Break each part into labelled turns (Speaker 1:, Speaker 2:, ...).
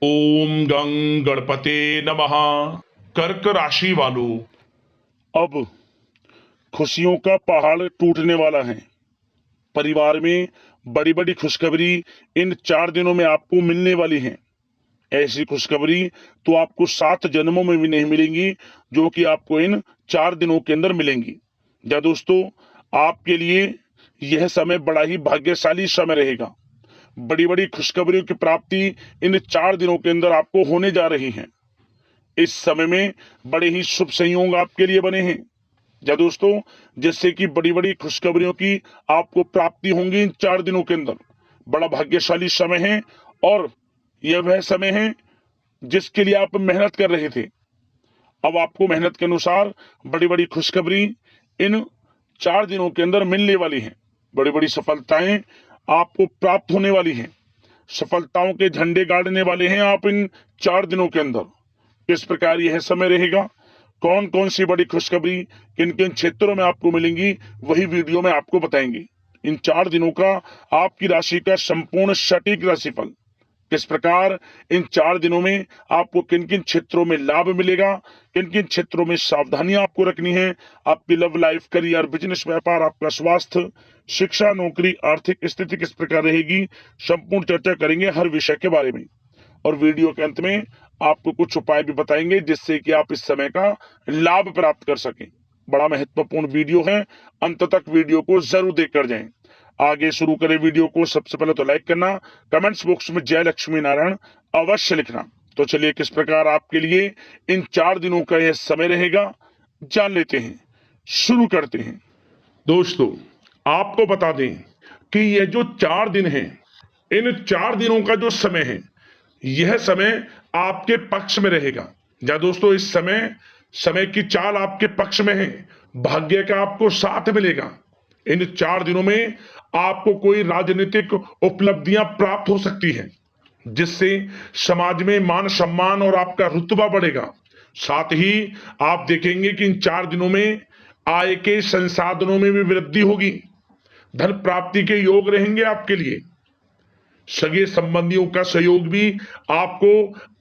Speaker 1: ओम गं गणपते नमः। कर्क राशि वालों,
Speaker 2: अब खुशियों का पहाड़ टूटने वाला है। परिवार में बड़ी बड़ी खुशखबरी इन 4 दिनों में आपको मिलने वाली है। ऐसी खुशखबरी तो आपको 7 जन्मों में भी नहीं मिलेंगी, जो कि आपको इन 4 दिनों के अंदर मिलेंगी। या दोस्तों, आपके लिए यह समय बड़ा ही भाग्यशाली समय रहेगा। बड़ी बड़ी खुशखबरियों की प्राप्ति इन 4 दिनों के अंदर आपको होने जा रही है। इस समय में बड़े ही शुभ संयोग आपके लिए बने हैं। या दोस्तों, जिससे कि बड़ी बड़ी खुशखबरियों की आपको प्राप्ति होंगी इन 4 दिनों के अंदर। बड़ा भाग्यशाली समय है और यह वह समय है जिसके लिए आप मेहनत कर रहे थे। अब आपको मेहनत के अनुसार बड़ी बड़ी खुशखबरी इन 4 दिनों के अंदर मिलने वाली है। बड़ी बड़ी सफलताएं आपको प्राप्त होने वाली हैं। सफलताओं के झंडे गाड़ने वाले हैं आप इन 4 दिनों के अंदर। किस प्रकार यह समय रहेगा, कौन कौन सी बड़ी खुशखबरी किन किन क्षेत्रों में आपको मिलेंगी, वही वीडियो में आपको बताएंगे। इन 4 दिनों का आपकी राशि का संपूर्ण सटीक राशिफल, किस प्रकार इन 4 दिनों में आपको किन किन क्षेत्रों में लाभ मिलेगा, किन किन क्षेत्रों में सावधानियां आपको रखनी है, आपकी लव लाइफ, करियर, बिजनेस, व्यापार, आपका स्वास्थ्य, शिक्षा, नौकरी, आर्थिक स्थिति किस प्रकार रहेगी, संपूर्ण चर्चा करेंगे हर विषय के बारे में। और वीडियो के अंत में आपको कुछ उपाय भी बताएंगे जिससे कि आप इस समय का लाभ प्राप्त कर सकें। बड़ा महत्वपूर्ण वीडियो है, अंत तक वीडियो को जरूर देखकर जाएं। आगे शुरू करें वीडियो को। सबसे पहले तो लाइक करना, कमेंट्स बॉक्स में जय लक्ष्मी नारायण अवश्य लिखना। तो चलिए, किस प्रकार आपके लिए इन 4 दिनों का यह समय रहेगा, जान लेते हैं, शुरू करते हैं।
Speaker 1: दोस्तों, आपको बता दें कि यह जो 4 दिन हैं, इन 4 दिनों का जो समय है, यह समय आपके पक्ष में रहेगा। या दोस्तों, इस समय समय की चाल आपके पक्ष में है। भाग्य का आपको साथ मिलेगा। इन 4 दिनों में आपको कोई राजनीतिक उपलब्धियां प्राप्त हो सकती हैं, जिससे समाज में मान सम्मान और आपका रुतबा बढ़ेगा। साथ ही आप देखेंगे कि इन 4 दिनों में आय के संसाधनों में भी वृद्धि होगी। धन प्राप्ति के योग रहेंगे आपके लिए। सगे संबंधियों का सहयोग भी आपको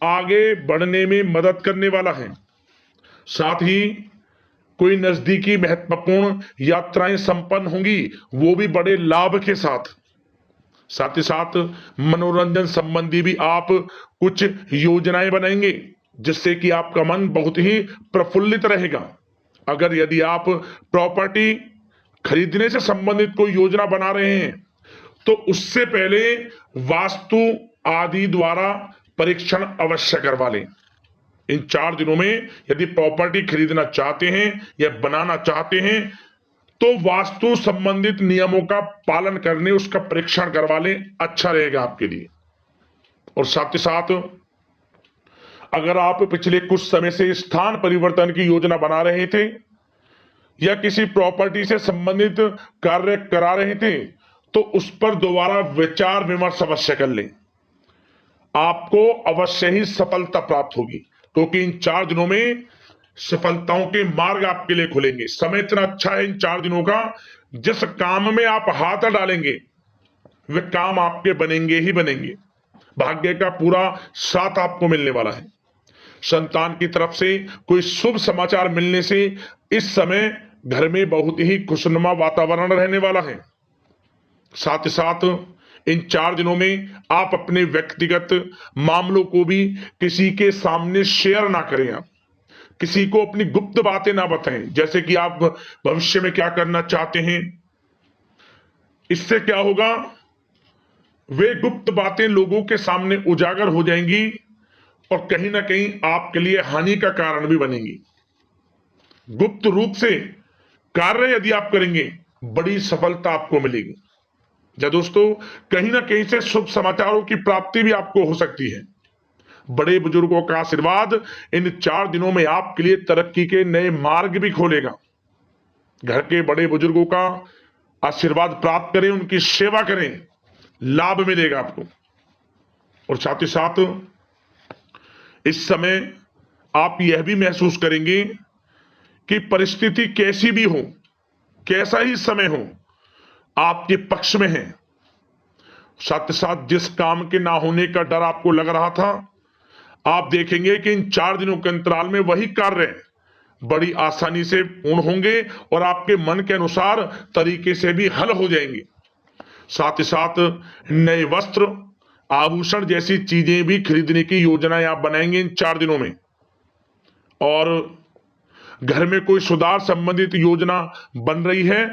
Speaker 1: आगे बढ़ने में मदद करने वाला है। साथ ही कोई नजदीकी महत्वपूर्ण यात्राएं संपन्न होंगी, वो भी बड़े लाभ के साथ। साथ ही साथ मनोरंजन संबंधी भी आप कुछ योजनाएं बनाएंगे, जिससे कि आपका मन बहुत ही प्रफुल्लित रहेगा। अगर यदि आप प्रॉपर्टी खरीदने से संबंधित कोई योजना बना रहे हैं, तो उससे पहले वास्तु आदि द्वारा परीक्षण अवश्य करवा लें। इन 4 दिनों में यदि प्रॉपर्टी खरीदना चाहते हैं या बनाना चाहते हैं, तो वास्तु संबंधित नियमों का पालन करने उसका परीक्षण करवा लें, अच्छा रहेगा आपके लिए। और साथ ही साथ अगर आप पिछले कुछ समय से स्थान परिवर्तन की योजना बना रहे थे या किसी प्रॉपर्टी से संबंधित कार्य करा रहे थे, तो उस पर दोबारा विचार विमर्श अवश्य कर लें। आपको अवश्य ही सफलता प्राप्त होगी, क्योंकि इन 4 दिनों में सफलताओं के मार्ग आपके लिए खुलेंगे। समय इतना अच्छा है इन 4 दिनों का, जिस काम में आप हाथ डालेंगे वे काम आपके बनेंगे ही बनेंगे। भाग्य का पूरा साथ आपको मिलने वाला है। संतान की तरफ से कोई शुभ समाचार मिलने से इस समय घर में बहुत ही खुशनुमा वातावरण रहने वाला है। साथ ही साथ इन 4 दिनों में आप अपने व्यक्तिगत मामलों को भी किसी के सामने शेयर ना करें। आप किसी को अपनी गुप्त बातें ना बताएं, जैसे कि आप भविष्य में क्या करना चाहते हैं। इससे क्या होगा, वे गुप्त बातें लोगों के सामने उजागर हो जाएंगी और कहीं ना कहीं आपके लिए हानि का कारण भी बनेंगी। गुप्त रूप से कार्य यदि आप करेंगे, बड़ी सफलता आपको मिलेगी। या दोस्तों, कहीं ना कहीं से शुभ समाचारों की प्राप्ति भी आपको हो सकती है। बड़े बुजुर्गों का आशीर्वाद इन 4 दिनों में आपके लिए तरक्की के नए मार्ग भी खोलेगा। घर के बड़े बुजुर्गों का आशीर्वाद प्राप्त करें, उनकी सेवा करें, लाभ मिलेगा आपको। और साथ ही साथ इस समय आप यह भी महसूस करेंगे कि परिस्थिति कैसी भी हो, कैसा ही समय हो, आपके पक्ष में है। साथ ही साथ जिस काम के ना होने का डर आपको लग रहा था, आप देखेंगे कि इन 4 दिनों के अंतराल में वही कार्य बड़ी आसानी से पूर्ण होंगे और आपके मन के अनुसार तरीके से भी हल हो जाएंगे। साथ ही साथ नए वस्त्र, आभूषण जैसी चीजें भी खरीदने की योजनाएं आप बनाएंगे इन 4 दिनों में। और घर में कोई सुधार संबंधित योजना बन रही है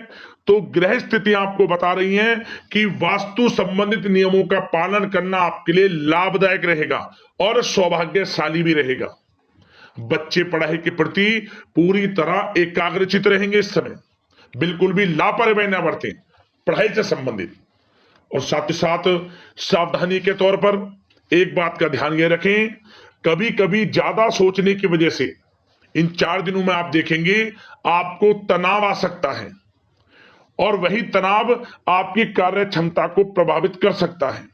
Speaker 1: तो गृह स्थितियां आपको बता रही हैं कि वास्तु संबंधित नियमों का पालन करना आपके लिए लाभदायक रहेगा और सौभाग्यशाली भी रहेगा। बच्चे पढ़ाई के प्रति पूरी तरह एकाग्रचित रहेंगे इस समय, बिल्कुल भी लापरवाही न बरतें पढ़ाई से संबंधित। और साथ ही साथ सावधानी के तौर पर एक बात का ध्यान ये रखें, कभी कभी ज्यादा सोचने की वजह से इन 4 दिनों में आप देखेंगे आपको तनाव आ सकता है और वही तनाव आपकी कार्य क्षमता को प्रभावित कर सकता है।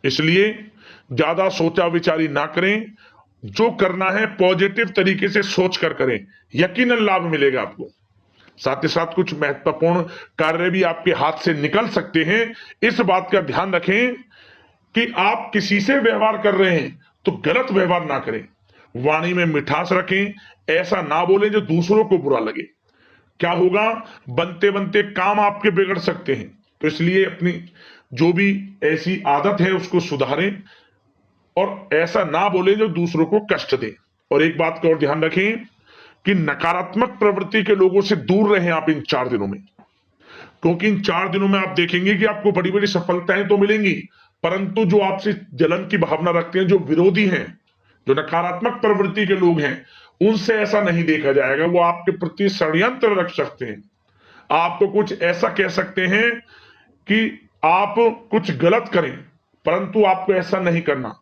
Speaker 1: इसलिए ज्यादा सोचा विचारी ना करें, जो करना है पॉजिटिव तरीके से सोच कर करें, यकीनन लाभ मिलेगा आपको। साथ ही साथ कुछ महत्वपूर्ण कार्य भी आपके हाथ से निकल सकते हैं। इस बात का ध्यान रखें कि आप किसी से व्यवहार कर रहे हैं तो गलत व्यवहार ना करें, वाणी में मिठास रखें, ऐसा ना बोलें जो दूसरों को बुरा लगे। क्या होगा, बनते बनते काम आपके बिगड़ सकते हैं। तो इसलिए अपनी जो भी ऐसी आदत है उसको सुधारें और ऐसा ना बोले जो दूसरों को कष्ट दे। और एक बात का और ध्यान रखें कि नकारात्मक प्रवृत्ति के लोगों से दूर रहें आप इन 4 दिनों में, क्योंकि इन 4 दिनों में आप देखेंगे कि आपको बड़ी बड़ी सफलताएं तो मिलेंगी, परंतु जो आपसे जलन की भावना रखते हैं, जो विरोधी हैं, जो नकारात्मक प्रवृत्ति के लोग हैं, उनसे ऐसा नहीं देखा जाएगा। वो आपके प्रति षड्यंत्र रख सकते हैं, आपको कुछ ऐसा कह सकते हैं कि आप कुछ गलत करें, परंतु आपको ऐसा नहीं करना।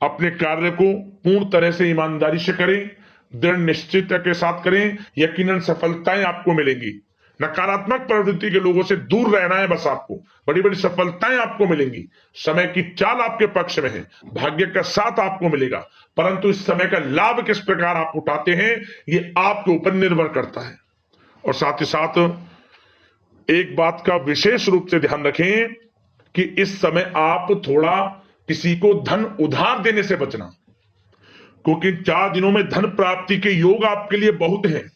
Speaker 1: अपने कार्य को पूर्ण तरह से ईमानदारी से करें, दृढ़ निश्चितता के साथ करें, यकीनन सफलताएं आपको मिलेंगी। नकारात्मक प्रवृत्ति के लोगों से दूर रहना है बस, आपको बड़ी बड़ी सफलताएं आपको मिलेंगी। समय की चाल आपके पक्ष में है, भाग्य का साथ आपको मिलेगा, परंतु इस समय का लाभ किस प्रकार आप उठाते हैं ये आपके ऊपर निर्भर करता है। और साथ ही साथ एक बात का विशेष रूप से ध्यान रखें कि इस समय आप थोड़ा किसी को धन उधार देने से बचना, क्योंकि 4 दिनों में धन प्राप्ति के योग आपके लिए बहुत हैं।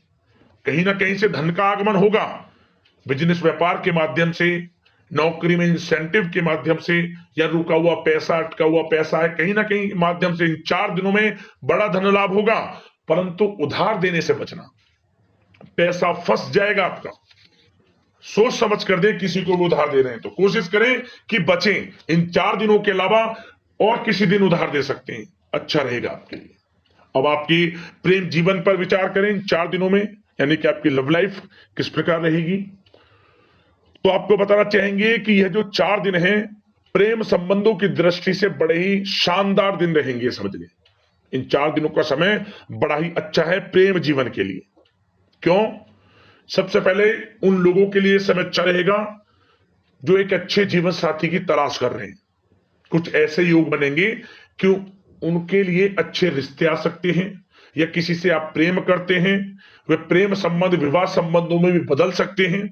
Speaker 1: कहीं ना कहीं से धन का आगमन होगा, बिजनेस व्यापार के माध्यम से, नौकरी में इंसेंटिव के माध्यम से, या रुका हुआ पैसा, अटका हुआ पैसा है, कहीं ना कहीं माध्यम से इन 4 दिनों में बड़ा धन लाभ होगा। परंतु उधार देने से बचना, पैसा फंस जाएगा आपका। सोच समझ कर दे, किसी को भी उधार दे रहे हैं तो कोशिश करें कि बचें। इन 4 दिनों के अलावा और किसी दिन उधार दे सकते हैं, अच्छा रहेगा आपके लिए। अब आपकी प्रेम जीवन पर विचार करें इन 4 दिनों में, यानी कि आपकी लव लाइफ किस प्रकार रहेगी। तो आपको बताना चाहेंगे कि यह जो 4 दिन हैं प्रेम संबंधों की दृष्टि से बड़े ही शानदार दिन रहेंगे, समझ लें। इन 4 दिनों का समय बड़ा ही अच्छा है प्रेम जीवन के लिए। क्यों? सबसे पहले उन लोगों के लिए समय अच्छा रहेगा जो एक अच्छे जीवन साथी की तलाश कर रहे हैं। कुछ ऐसे योग बनेंगे कि उनके लिए अच्छे रिश्ते आ सकते हैं, या किसी से आप प्रेम करते हैं, वे प्रेम संबंध विवाह संबंधों में भी बदल सकते हैं।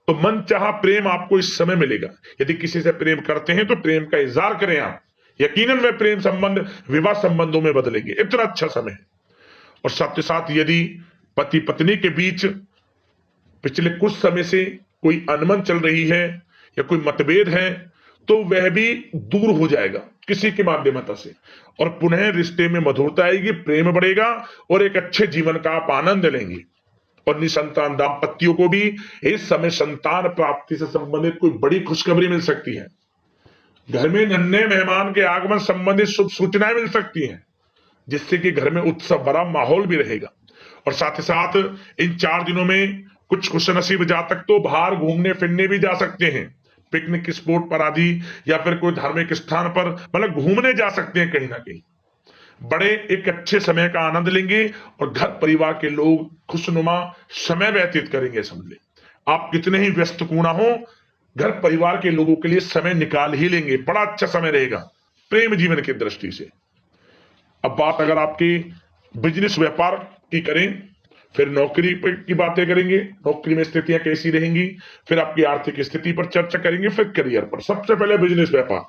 Speaker 1: तो मन चाहा प्रेम आपको इस समय मिलेगा। यदि किसी से प्रेम करते हैं तो प्रेम का इजहार करें आप, यकीनन वे प्रेम संबंध विवाह संबंधों में बदलेंगे। इतना अच्छा समय है। और साथ ही साथ यदि पति पत्नी के बीच पिछले कुछ समय से कोई अनबन चल रही है या कोई मतभेद है तो वह भी दूर हो जाएगा किसी के माध्यमता से, और पुनः रिश्ते में मधुरता आएगी, प्रेम बढ़ेगा और एक अच्छे जीवन का आप आनंद लेंगे। और निसंतान दाम्पत्यों को भी इस समय संतान प्राप्ति से संबंधित कोई बड़ी खुशखबरी मिल सकती है। घर में नन्हे मेहमान के आगमन संबंधित शुभ सूचनाएं मिल सकती हैं, जिससे कि घर में उत्सव भरा माहौल भी रहेगा। और साथ ही साथ इन 4 दिनों में कुछ खुशनसीब जातक तो बाहर घूमने फिरने भी जा सकते हैं, पिकनिक स्पॉट पर आदि, या फिर कोई धार्मिक स्थान पर, मतलब घूमने जा सकते हैं। कहीं ना कहीं बड़े एक अच्छे समय का आनंद लेंगे और घर परिवार के लोग खुशनुमा समय व्यतीत करेंगे। समझ ले, आप कितने ही व्यस्त क्यों ना हो, घर परिवार के लोगों के लिए समय निकाल ही लेंगे। बड़ा अच्छा समय रहेगा प्रेम जीवन की दृष्टि से। अब बात अगर आपकी बिजनेस व्यापार की करें, फिर नौकरी की बातें करेंगे, नौकरी में स्थितियां कैसी रहेंगी, फिर आपकी आर्थिक स्थिति पर चर्चा करेंगे, फिर करियर पर। सबसे पहले बिजनेस व्यापार।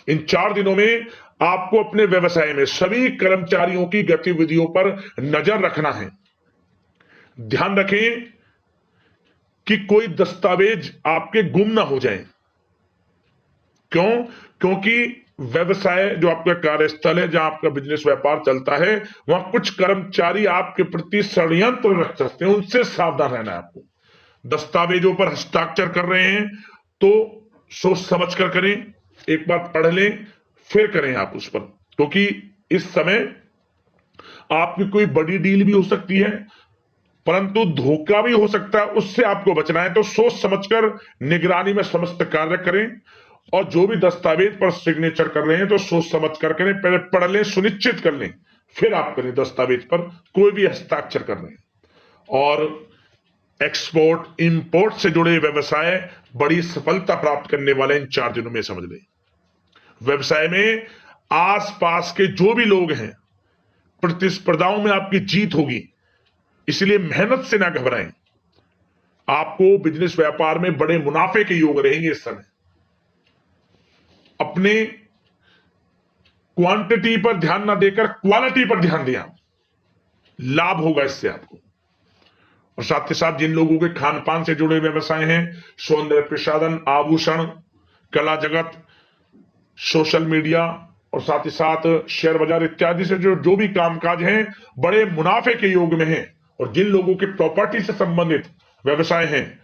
Speaker 1: इन 4 दिनों में आपको अपने व्यवसाय में सभी कर्मचारियों की गतिविधियों पर नजर रखना है। ध्यान रखें कि कोई दस्तावेज आपके गुम ना हो जाए। क्यों? क्योंकि व्यवसाय जो आपका कार्यस्थल है, जहां आपका बिजनेस व्यापार चलता है, वहां कुछ कर्मचारी आपके प्रति षड्यंत्र रख सकते हैं, उनसे सावधान रहना है आपको। दस्तावेजों पर हस्ताक्षर कर रहे हैं तो सोच समझ कर करें, एक बार पढ़ लें फिर करें आप उस पर, क्योंकि इस समय आपकी कोई बड़ी डील भी हो सकती है, परंतु धोखा भी हो सकता है, उससे आपको बचना है। तो सोच समझकर निगरानी में समस्त कार्य करें, और जो भी दस्तावेज पर सिग्नेचर कर रहे हैं तो सोच समझ कर करें, पहले पढ़ लें, सुनिश्चित कर लें, फिर आप करें दस्तावेज पर कोई भी हस्ताक्षर कर रहे हैं। और एक्सपोर्ट इंपोर्ट से जुड़े व्यवसाय बड़ी सफलता प्राप्त करने वाले इन 4 दिनों में, समझ लें। व्यवसाय में आसपास के जो भी लोग हैं, प्रतिस्पर्धाओं में आपकी जीत होगी, इसलिए मेहनत से ना घबराएं। आपको बिजनेस व्यापार में बड़े मुनाफे के योग रहेंगे इस समय। अपने क्वांटिटी पर ध्यान ना देकर क्वालिटी पर ध्यान दें, लाभ होगा इससे आपको। और साथ ही साथ जिन लोगों के खान पान से जुड़े व्यवसाय हैं, सौंदर्य प्रसाधन, आभूषण, कला जगत, सोशल मीडिया और साथ ही साथ शेयर बाजार इत्यादि से जो भी कामकाज हैं, बड़े मुनाफे के योग में हैं। और जिन लोगों के प्रॉपर्टी से संबंधित व्यवसाय हैं,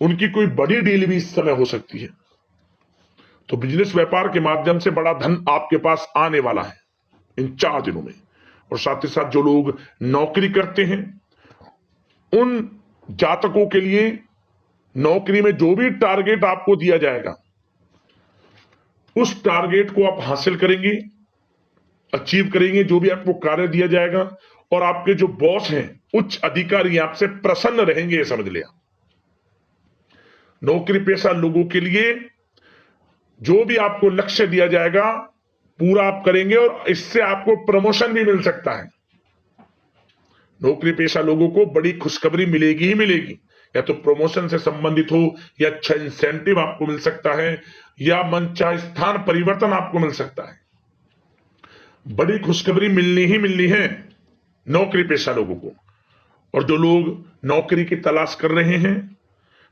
Speaker 1: उनकी कोई बड़ी डील भी इस समय हो सकती है। तो बिजनेस व्यापार के माध्यम से बड़ा धन आपके पास आने वाला है इन 4 दिनों में। और साथ ही साथ जो लोग नौकरी करते हैं, उन जातकों के लिए नौकरी में जो भी टारगेट आपको दिया जाएगा, उस टारगेट को आप हासिल करेंगे, अचीव करेंगे। जो भी आपको कार्य दिया जाएगा, और आपके जो बॉस हैं, उच्च अधिकारी आपसे प्रसन्न रहेंगे, ये समझ लिया। नौकरी पेशा लोगों के लिए जो भी आपको लक्ष्य दिया जाएगा, पूरा आप करेंगे, और इससे आपको प्रमोशन भी मिल सकता है। नौकरी पेशा लोगों को बड़ी खुशखबरी मिलेगी ही मिलेगी, या तो प्रमोशन से संबंधित हो, या अच्छा इंसेंटिव आपको मिल सकता है, या मनचाहे स्थान परिवर्तन आपको मिल सकता है। बड़ी खुशखबरी मिलनी ही मिलनी है नौकरी पेशा लोगों को। और जो लोग नौकरी की तलाश कर रहे हैं,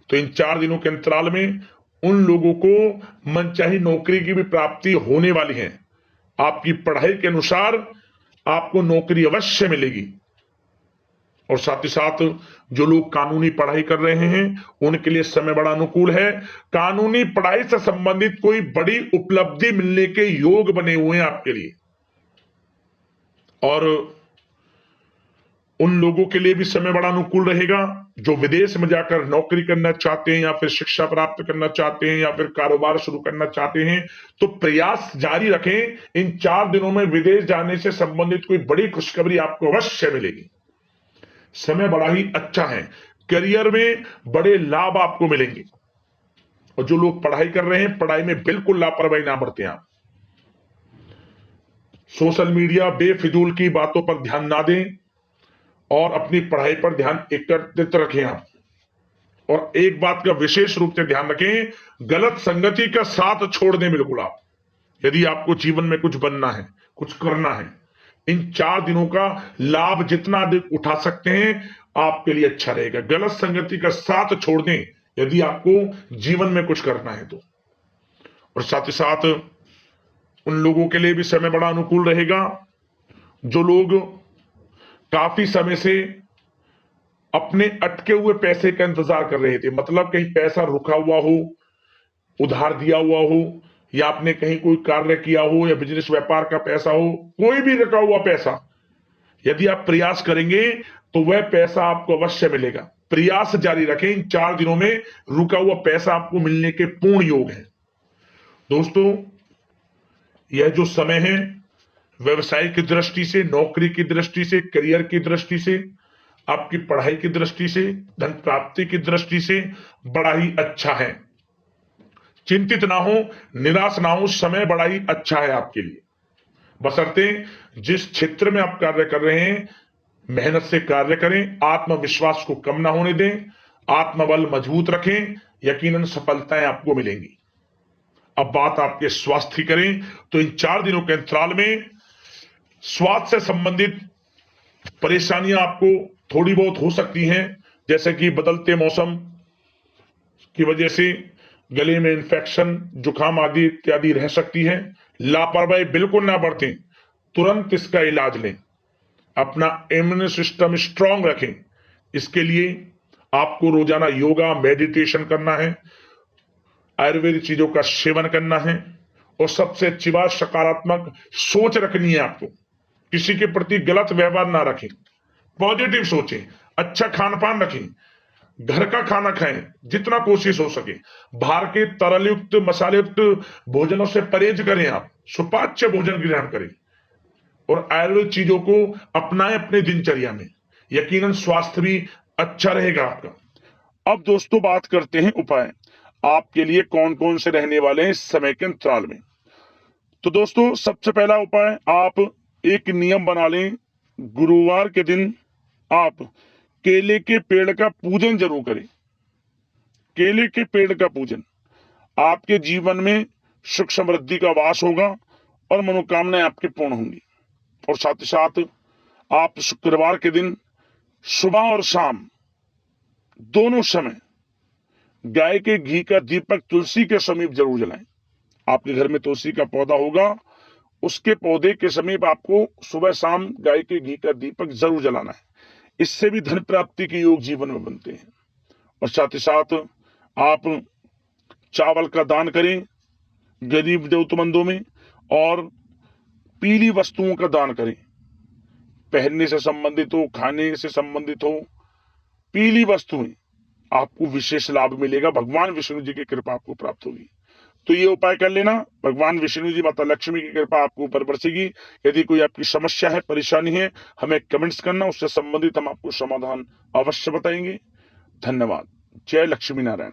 Speaker 1: तो इन 4 दिनों के अंतराल में उन लोगों को मनचाही नौकरी की भी प्राप्ति होने वाली है। आपकी पढ़ाई के अनुसार आपको नौकरी अवश्य मिलेगी। और साथ ही साथ जो लोग कानूनी पढ़ाई कर रहे हैं, उनके लिए समय बड़ा अनुकूल है। कानूनी पढ़ाई से संबंधित कोई बड़ी उपलब्धि मिलने के योग बने हुए हैं आपके लिए। और उन लोगों के लिए भी समय बड़ा अनुकूल रहेगा जो विदेश में जाकर नौकरी करना चाहते हैं, या फिर शिक्षा प्राप्त करना चाहते हैं, या फिर कारोबार शुरू करना चाहते हैं। तो प्रयास जारी रखें। इन 4 दिनों में विदेश जाने से संबंधित कोई बड़ी खुशखबरी आपको अवश्य मिलेगी। समय बड़ा ही अच्छा है। करियर में बड़े लाभ आपको मिलेंगे। और जो लोग पढ़ाई कर रहे हैं, पढ़ाई में बिल्कुल लापरवाही ना बरतें आप। सोशल मीडिया बेफिजूल की बातों पर ध्यान ना दें, और अपनी पढ़ाई पर ध्यान एकत्रित रखें आप। और एक बात का विशेष रूप से ध्यान रखें, गलत संगति का साथ छोड़ दें बिल्कुल आप। यदि आपको जीवन में कुछ बनना है, कुछ करना है, इन 4 दिनों का लाभ जितना अधिक उठा सकते हैं, आपके लिए अच्छा रहेगा। गलत संगति का साथ छोड़ दें यदि आपको जीवन में कुछ करना है तो। और साथ ही साथ उन लोगों के लिए भी समय बड़ा अनुकूल रहेगा जो लोग काफी समय से अपने अटके हुए पैसे का इंतजार कर रहे थे। मतलब कहीं पैसा रुका हुआ हो, उधार दिया हुआ हो, या आपने कहीं कोई कार्य किया हो, या बिजनेस व्यापार का पैसा हो, कोई भी रुका हुआ पैसा, यदि आप प्रयास करेंगे तो वह पैसा आपको अवश्य मिलेगा। प्रयास जारी रखें। इन 4 दिनों में रुका हुआ पैसा आपको मिलने के पूर्ण योग है। दोस्तों, यह जो समय है, व्यवसाय की दृष्टि से, नौकरी की दृष्टि से, करियर की दृष्टि से, आपकी पढ़ाई की दृष्टि से, धन प्राप्ति की दृष्टि से बड़ा ही अच्छा है। चिंतित ना हो, निराश ना हो, समय बड़ा ही अच्छा है आपके लिए। बशर्ते जिस क्षेत्र में आप कार्य कर रहे हैं, मेहनत से कार्य करें, आत्मविश्वास को कम ना होने दें, आत्मबल मजबूत रखें, यकीनन सफलताएं आपको मिलेंगी। अब बात आपके स्वास्थ्य की करें तो इन 4 दिनों के अंतराल में स्वास्थ्य से संबंधित परेशानियां आपको थोड़ी बहुत हो सकती हैं, जैसे कि बदलते मौसम की वजह से गले में इंफेक्शन, जुकाम आदि इत्यादि रह सकती है। लापरवाही बिल्कुल ना बरतें, तुरंत इसका इलाज लें, अपना इम्यून सिस्टम स्ट्रांग रखें। इसके लिए आपको रोजाना योगा, मेडिटेशन करना है, आयुर्वेदिक चीजों का सेवन करना है और सबसे अच्छी बात सकारात्मक सोच रखनी है। आपको किसी के प्रति गलत व्यवहार ना रखें, पॉजिटिव सोचें, अच्छा खान पान रखें, घर का खाना खाएं जितना कोशिश हो सके, बाहर के तरल युक्त मसाले युक्त भोजनों से परहेज करें, आप सुपाच्य भोजन ग्रहण करें और आयुर्वेदिक चीजों को अपनाएं अपने दिनचर्या में। यकीनन स्वास्थ्य भी अच्छा रहेगा आपका।
Speaker 2: अब दोस्तों बात करते हैं उपाय आपके लिए कौन कौन से रहने वाले हैं इस समय के अंतराल में। तो दोस्तों सबसे पहला उपाय, आप एक नियम बना लें, गुरुवार के दिन आप केले के पेड़ का पूजन जरूर करें। केले के पेड़ का पूजन, आपके जीवन में सुख समृद्धि का वास होगा और मनोकामनाएं आपकी पूर्ण होंगी। और साथ ही साथ आप शुक्रवार के दिन सुबह और शाम दोनों समय गाय के घी का दीपक तुलसी के समीप जरूर जलाएं। आपके घर में तुलसी का पौधा होगा, उसके पौधे के समीप आपको सुबह शाम गाय के घी का दीपक जरूर जलाना है। इससे भी धन प्राप्ति के योग जीवन में बनते हैं। और साथ ही साथ आप चावल का दान करें गरीब जरूरतमंदों में और पीली वस्तुओं का दान करें, पहनने से संबंधित हो, खाने से संबंधित हो, पीली वस्तुएं, आपको विशेष लाभ मिलेगा। भगवान विष्णु जी की कृपा आपको प्राप्त होगी। तो ये उपाय कर लेना, भगवान विष्णु जी, माता लक्ष्मी की कृपा आपको ऊपर बरसेगी। यदि कोई आपकी समस्या है, परेशानी है, हमें कमेंट्स करना, उससे संबंधित हम आपको समाधान अवश्य बताएंगे। धन्यवाद। जय लक्ष्मी नारायण।